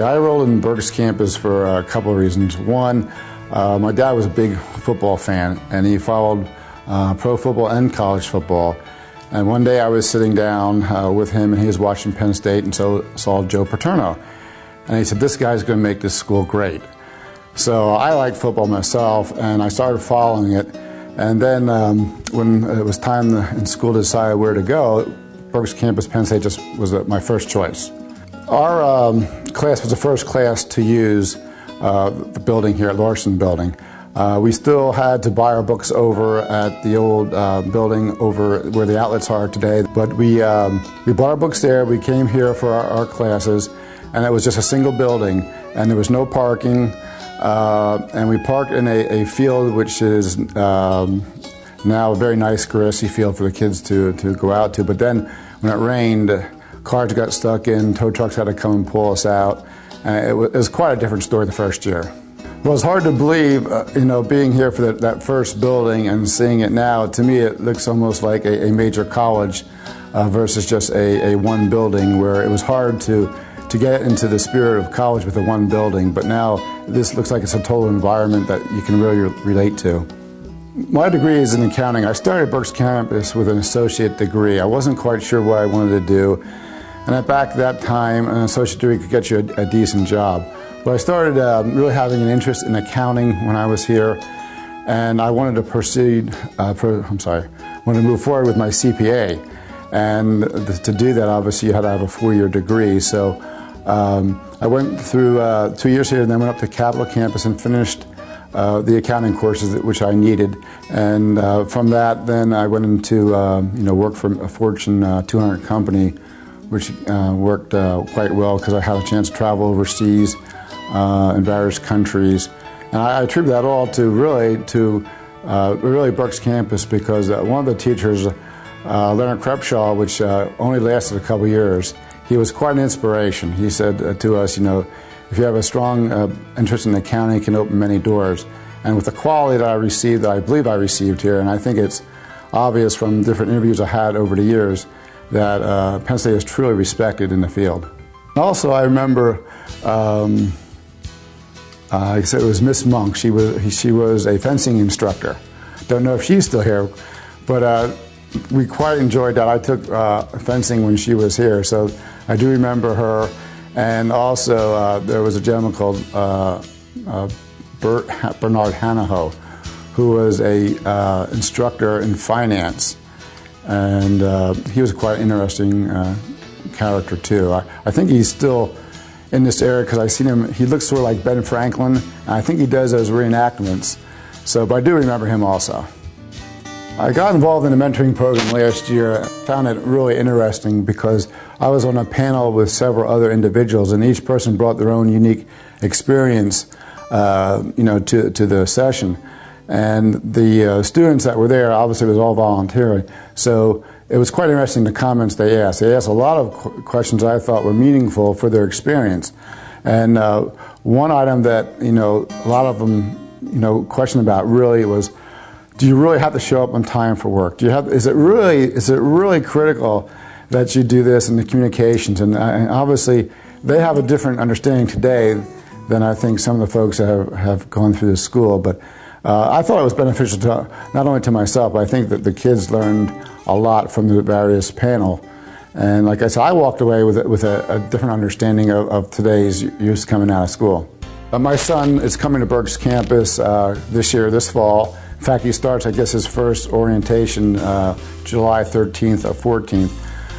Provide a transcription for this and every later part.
I enrolled in Berks campus for a couple of reasons. One, my dad was a big football fan, and he followed pro football and college football. And one day I was sitting down with him, and he was watching Penn State, and so saw Joe Paterno. And he said, "This guy's going to make this school great." So I like football myself, and I started following it. And then when it was time in school to decide where to go, Berks campus, Penn State just was my first choice. Our class was the first class to use the building here at Larson Building. We still had to buy our books over at the old building over where the outlets are today, but we bought our books there. We came here for our classes, and it was just a single building, and there was no parking, and we parked in a field which is now a very nice grassy field for the kids to go out to. But then when it rained, cars got stuck in, tow trucks had to come and pull us out, and it was quite a different story the first year. Well, it's hard to believe, being here for that first building and seeing it now. To me, it looks almost like a major college versus just a one building, where it was hard to get into the spirit of college with a one building. But now this looks like it's a total environment that you can really relate to. My degree is in accounting. I started Berks campus with an associate degree. I wasn't quite sure what I wanted to do. And back at that time, an associate degree could get you a decent job. But I started really having an interest in accounting when I was here, and I wanted to move forward with my CPA. And to do that, obviously, you had to have a 4-year degree. So I went through 2 years here, and then went up to Capitol campus and finished the accounting courses which I needed. And from that, then I went into work for a Fortune 200 company, which worked quite well because I had a chance to travel overseas in various countries. And I attribute that all to really Berks campus, because one of the teachers, Leonard Krebshaw, which only lasted a couple years, he was quite an inspiration. He said to us, if you have a strong interest in accounting, it can open many doors. And with the quality that I received, that I believe I received here, and I think it's obvious from different interviews I had over the years, that Penn State is truly respected in the field. Also, I remember, I said it was Miss Monk. She was a fencing instructor. Don't know if she's still here, but we quite enjoyed that. I took fencing when she was here, so I do remember her. And also, there was a gentleman called Bernard Hanaho, who was a instructor in finance. And he was quite an interesting character too. I think he's still in this area because I've seen him. He looks sort of like Ben Franklin, and I think he does those reenactments. But I do remember him also. I got involved in a mentoring program last year. I found it really interesting because I was on a panel with several other individuals, and each person brought their own unique experience, to the session. And the students that were there, obviously it was all voluntary, so it was quite interesting the comments they asked. They asked a lot of questions I thought were meaningful for their experience. And one item that, a lot of them, questioned about really was, do you really have to show up on time for work? Is it really critical that you do this in the communications? And obviously they have a different understanding today than I think some of the folks that have gone through this school. But I thought it was beneficial not only to myself, but I think that the kids learned a lot from the various panel. And like I said, I walked away with a different understanding of today's youth coming out of school. My son is coming to Berks campus this fall. In fact, he starts, I guess, his first orientation July 13th or 14th.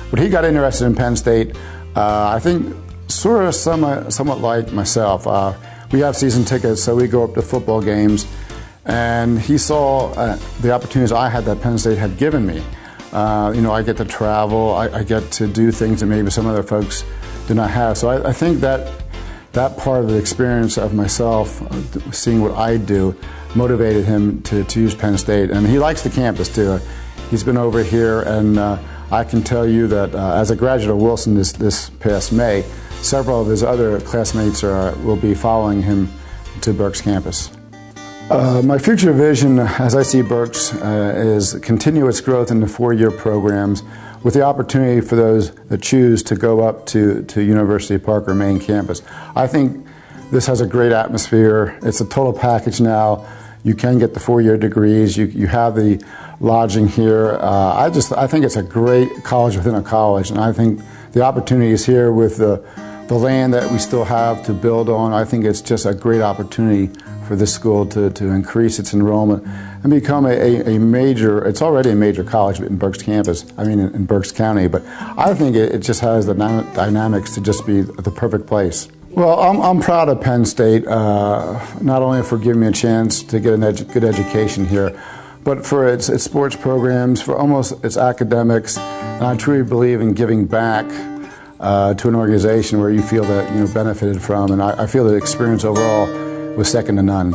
But he got interested in Penn State, I think, sort of somewhat like myself. We have season tickets, so we go up to football games. And he saw the opportunities I had that Penn State had given me. I get to travel, I get to do things that maybe some other folks do not have. So I think that part of the experience of myself, seeing what I do, motivated him to use Penn State. And he likes the campus too. He's been over here, and I can tell you that as a graduate of Wilson this past May, several of his other classmates will be following him to Berks campus. My future vision, as I see Berks, is continue its growth in the 4-year programs with the opportunity for those that choose to go up to University Park or main campus. I think this has a great atmosphere. It's a total package now. You can get the 4-year degrees. You have the lodging here. I think it's a great college within a college, and I think the opportunity is here with the land that we still have to build on. I think it's just a great opportunity for this school to increase its enrollment and become a major, it's already a major college in Berks campus, in Berks County, but I think it just has the dynamics to just be the perfect place. Well, I'm proud of Penn State, not only for giving me a chance to get a good education here, but for its sports programs, for almost its academics, and I truly believe in giving back to an organization where you feel that benefited from, and I feel the experience overall was second to none.